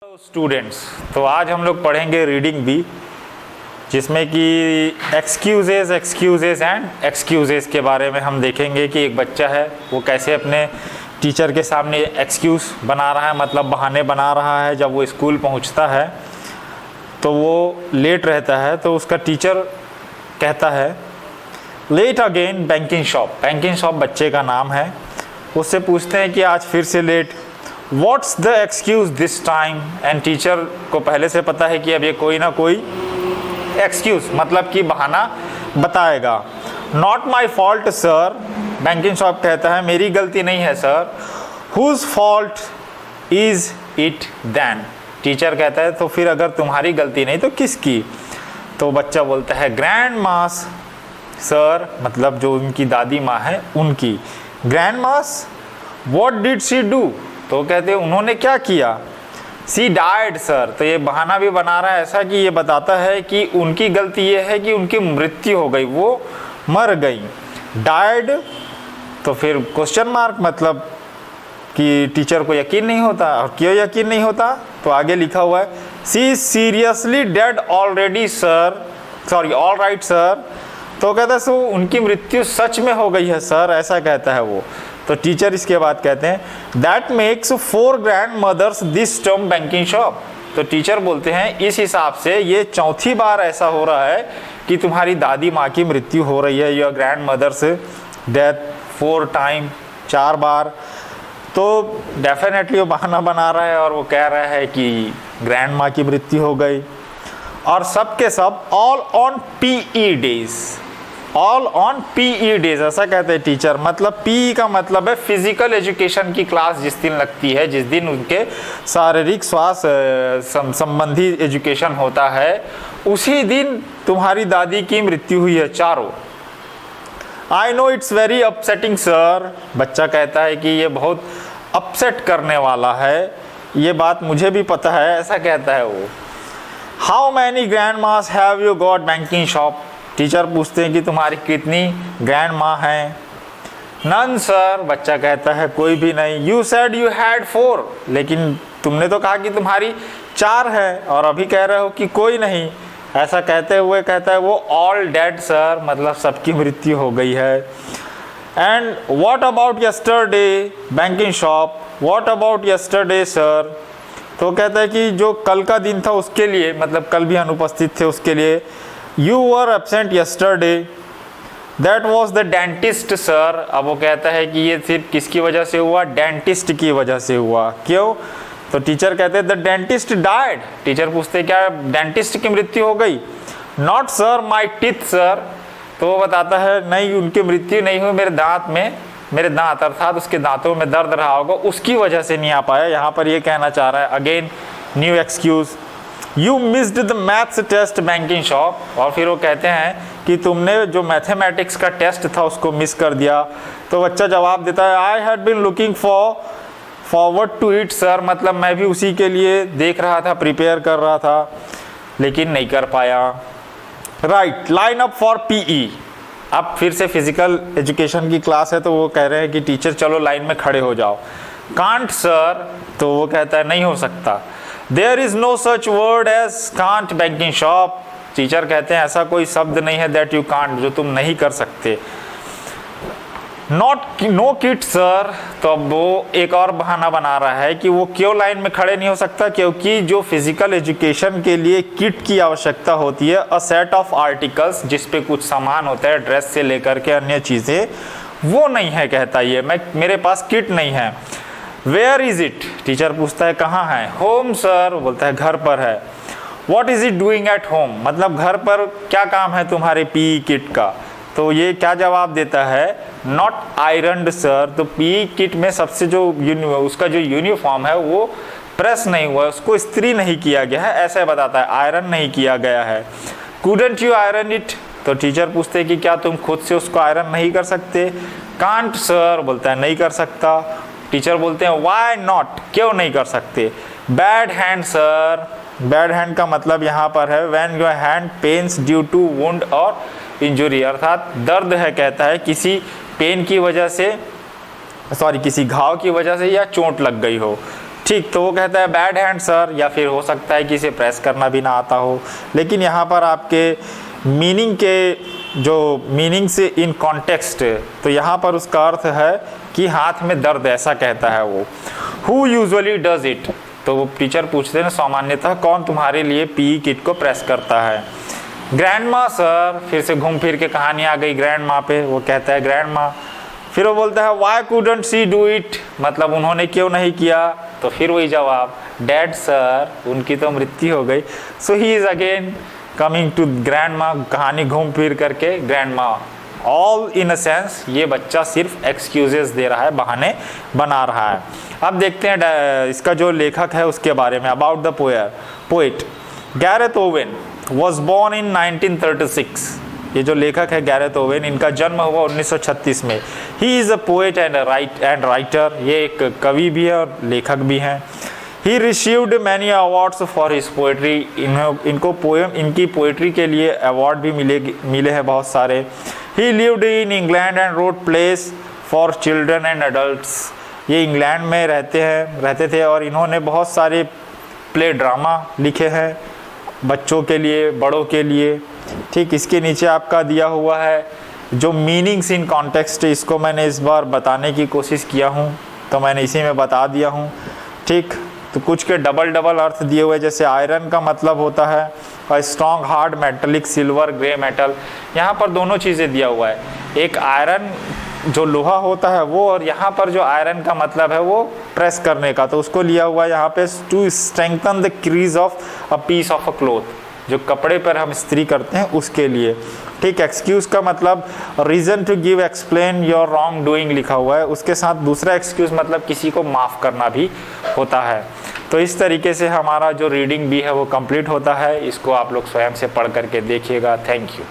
Hello students, तो आज हम लोग पढ़ेंगे रीडिंग बी, जिसमें कि एक्सक्यूजेस एंड एक्सक्यूजेस के बारे में हम देखेंगे कि एक बच्चा है वो कैसे अपने टीचर के सामने एक्सक्यूज़ बना रहा है, मतलब बहाने बना रहा है। जब वो स्कूल पहुंचता है तो वो लेट रहता है, तो उसका टीचर कहता है लेट अगेन बैंकिंग शॉप बच्चे का नाम है। उससे पूछते हैं कि आज फिर से late, what's the excuse this time. And teacher को पहले से पता है कि अब ये कोई ना कोई एक्सक्यूज मतलब कि बहाना बताएगा। Not my fault sir, banking shop कहता है मेरी गलती नहीं है सर। Whose fault is it then, teacher कहता है तो फिर अगर तुम्हारी गलती नहीं तो किसकी। तो बच्चा बोलता है ग्रैंड मास सर, मतलब जो उनकी दादी माँ है उनकी। Grand mass, what did she do, तो कहते हैं उन्होंने क्या किया। सी डाइड सर, तो ये बहाना भी बना रहा है ऐसा कि ये बताता है कि उनकी गलती ये है कि उनकी मृत्यु हो गई, वो मर गई। डाइड, तो फिर क्वेश्चन मार्क, मतलब कि टीचर को यकीन नहीं होता। और क्यों यकीन नहीं होता, तो आगे लिखा हुआ है see seriously dead already sir, sorry all right sir. तो कहता है सो उनकी मृत्यु सच में हो गई है सर, ऐसा कहता है वो। तो टीचर इसके बाद कहते हैं that makes 4 grandmothers this term banking shop. तो टीचर बोलते हैं इस हिसाब से ये चौथी बार ऐसा हो रहा है कि तुम्हारी दादी माँ की मृत्यु हो रही है। Your grandmother's death 4 time, 4 बार। तो डेफिनेटली वो बहाना बना रहा है और वो कह रहा है कि ग्रैंड माँ की मृत्यु हो गई। और सब के सब all on PE days, all on PE days ऐसा कहते हैं टीचर। मतलब पीई का मतलब है फिजिकल एजुकेशन की क्लास जिस दिन लगती है, जिस दिन उनके शारीरिक स्वास्थ्य संबंधी एजुकेशन होता है, उसी दिन तुम्हारी दादी की मृत्यु हुई है चारों। I know it's very upsetting sir, बच्चा कहता है कि ये बहुत अपसेट करने वाला है, ये बात मुझे भी पता है, ऐसा कहता है वो। How many grand mass have you got banking shop, teacher पूछते हैं कि तुम्हारी कितनी ग्रैंड माँ हैं। नन सर, बच्चा कहता है कोई भी नहीं। यू सेड यू हैड 4, लेकिन तुमने तो कहा कि तुम्हारी 4 है और अभी कह रहे हो कि कोई नहीं। ऐसा कहते हुए कहता है वो ऑल डेड सर, मतलब सबकी मृत्यु हो गई है। And what about yesterday banking shop, what about yesterday sir. तो कहता है कि जो कल का दिन था उसके लिए, मतलब कल भी अनुपस्थित थे उसके लिए। You were absent yesterday. That was the dentist sir. अब वो कहता है कि ये सिर्फ किसकी वजह से हुआ, डेंटिस्ट की वजह से हुआ। क्यों, तो टीचर कहते हैं the dentist died. टीचर पूछते हैं क्या डेंटिस्ट की मृत्यु हो गई। Not sir, my teeth sir. तो वो बताता है नहीं उनकी मृत्यु नहीं हुई, मेरे दांत में, मेरे दांत अर्थात उसके दांतों में दर्द रहा होगा, उसकी वजह से नहीं आ पाया। यहाँ पर ये कहना चाह रहा है again new excuse, you missed the maths test banking shop. और फिर वो कहते हैं कि तुमने जो मैथमेटिक्स का टेस्ट था उसको मिस कर दिया। तो बच्चा जवाब देता है I had been looking forward to it sir, मतलब मैं भी उसी के लिए देख रहा था, प्रिपेयर कर रहा था, लेकिन नहीं कर पाया। Right, line up for PE. अब फिर से फिजिकल एजुकेशन की क्लास है, तो वो कह रहे हैं कि टीचर चलो लाइन में खड़े हो जाओ। कांट सर, तो वो कहता है नहीं हो सकता। There is no such word as can't banking shop, teacher कहते हैं ऐसा कोई शब्द नहीं है that you can't, जो तुम नहीं कर सकते। नो किट सर, तो अब वो एक और बहाना बना रहा है कि वो क्यों लाइन में खड़े नहीं हो सकता, क्योंकि जो फिजिकल एजुकेशन के लिए किट की आवश्यकता होती है, अ सेट ऑफ आर्टिकल्स जिस पे कुछ सामान होता है, ड्रेस से लेकर के अन्य चीज़ें, वो नहीं है। कहता ये मेरे पास किट नहीं है। वेयर इज इट, टीचर पूछता है कहाँ है। होम सर, बोलता है घर पर है। What is it doing at home, मतलब घर पर क्या काम है तुम्हारे पीई किट का। तो ये क्या जवाब देता है, नॉट आयरन्ड सर। तो पीई किट में सबसे जो उसका जो यूनिफॉर्म है वो प्रेस नहीं हुआ, उसको इस्त्री नहीं किया गया है, ऐसे बताता है, आयरन नहीं किया गया है। कुडंट यू आयरन इट, तो टीचर पूछते हैं कि क्या तुम खुद से उसको आयरन नहीं कर सकते। कांट सर, बोलता है नहीं कर सकता। टीचर बोलते हैं वाई नॉट, क्यों नहीं कर सकते। Bad hand sir, bad hand का मतलब यहाँ पर है when your hand pains due to wound और इंजुरी, अर्थात दर्द है, कहता है किसी पेन की वजह से, सॉरी किसी घाव की वजह से या चोट लग गई हो। ठीक, तो वो कहता है बैड हैंड सर, या फिर हो सकता है कि इसे प्रेस करना भी ना आता हो। लेकिन यहाँ पर आपके मीनिंग के जो मीनिंग से इन कॉन्टेक्स्ट, तो यहाँ पर उसका अर्थ है कि हाथ में दर्द, ऐसा कहता है वो। हु यूजुअली डज इट, तो वो टीचर पूछते हैं सामान्यतः कौन तुम्हारे लिए पीई किट को प्रेस करता है। ग्रैंड माँ सर, फिर से घूम फिर के कहानी आ गई ग्रैंड माँ पे, वो कहता है ग्रैंड माँ। फिर वो बोलता है why couldn't she do it, मतलब उन्होंने क्यों नहीं किया, तो फिर वही जवाब डैड सर, उनकी तो मृत्यु हो गई। So he is again coming to grandma, कहानी घूम फिर करके ग्रैंड माँ। ऑल इन अ सेंस, ये बच्चा सिर्फ एक्सक्यूजेस दे रहा है, बहाने बना रहा है। अब देखते हैं इसका जो लेखक है उसके बारे में। About the poet Gareth Owen was born in 1936। ये जो लेखक है गैरेथ ओवेन, इनका जन्म हुआ 1936 में। He is a poet and writer, ये एक कवि भी है और लेखक भी हैं। He received many awards for his poetry, इनकी पोएट्री के लिए अवार्ड भी मिले हैं बहुत सारे। ही lived in England and wrote place for children and adults, ये इंग्लैंड में रहते थे और इन्होंने बहुत सारे प्ले ड्रामा लिखे हैं बच्चों के लिए, बड़ों के लिए। ठीक, इसके नीचे आपका दिया हुआ है जो मीनिंग्स इन कॉन्टेक्स्ट, इसको मैंने इस बार बताने की कोशिश किया हूँ, तो मैंने इसी में बता दिया हूँ। ठीक, तो कुछ के डबल अर्थ दिए हुए, जैसे आयरन का मतलब होता है strong hard metallic silver grey metal, यहाँ पर दोनों चीज़ें दिया हुआ है। एक आयरन जो लोहा होता है वो, और यहाँ पर जो आयरन का मतलब है वो प्रेस करने का, तो उसको लिया हुआ है यहाँ पे to strengthen the crease of a piece of a cloth, जो कपड़े पर हम इस्त्री करते हैं उसके लिए। ठीक, एक्सक्यूज़ का मतलब reason to give explain your wrong doing लिखा हुआ है, उसके साथ दूसरा एक्सक्यूज़ मतलब किसी को माफ़ करना भी होता है। तो इस तरीके से हमारा जो रीडिंग भी है वो कंप्लीट होता है। इसको आप लोग स्वयं से पढ़ करके देखिएगा। Thank you.